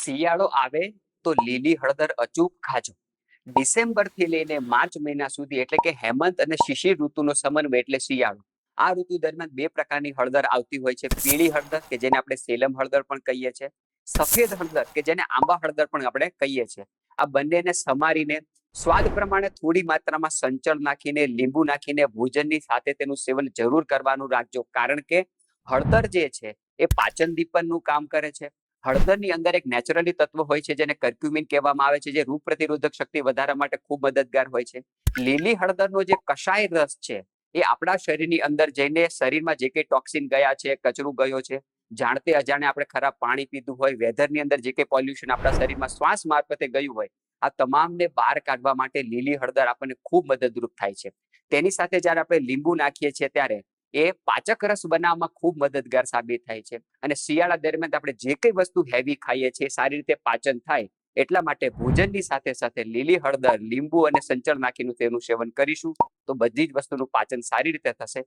શિયાળો આવે તો લીલી હળદર અચૂક ખાજો. ડિસેમ્બર થી લઈને માર્ચ મહિના સુધી એટલે કે હેમંત અને શિશિર ઋતુનો સમન્વય એટલે શિયાળો. આ ઋતુ દરમિયાન બે પ્રકારની હળદર આવતી હોય છે. પીળી હળદર કે જેને આપણે સેલમ હળદર પણ કહીએ છીએ, સફેદ હળદર કે જેને આંબા હળદર પણ આપણે કહીએ છીએ. આ બંનેને સમારીને સ્વાદ પ્રમાણે થોડી માત્રામાં સંચળ નાખીને લીંબુ નાખીને ભોજનની સાથે તેનું સેવન જરૂર કરવાનું રાખજો. કારણ કે હળદર જે છે એ પાચન દીપનનું કામ કરે છે. હળદરની અંદર એક નેચરલી તત્વ હોય છે જેને કર્ક્યુમિન કહેવામાં આવે છે, જે રોગ પ્રતિરોધક શક્તિ વધારવા માટે ખૂબ મદદગાર હોય છે. લીલી હળદરનો જે કષાય રસ છે એ આપણા શરીરની અંદર જઈને શરીરમાં જે કંઈ ટોક્સિન ગયા છે, કચરું ગયો છે, જાણતે અજાણે આપણે ખરાબ પાણી પીધું હોય, વેધરની અંદર જે કંઈ પોલ્યુશન આપણા શરીરમાં શ્વાસ મારફતે ગયું હોય, આ તમામને બહાર કાઢવા માટે લીલી હળદર આપણને ખૂબ મદદરૂપ થાય છે. તેની સાથે જ્યારે આપણે લીંબુ નાખીએ છીએ ત્યારે એ પાચક રસ બનાવવામાં ખૂબ મદદગાર સાબિત થાય છે. અને શિયાળા દરમિયાન આપણે જે કઈ વસ્તુ હેવી ખાઈએ છીએ સારી રીતે પાચન થાય એટલા માટે ભોજનની સાથે સાથે લીલી હળદર, લીંબુ અને સંચળ નાખીને તેનું સેવન કરીશું તો બધી જ વસ્તુનું પાચન સારી રીતે થશે.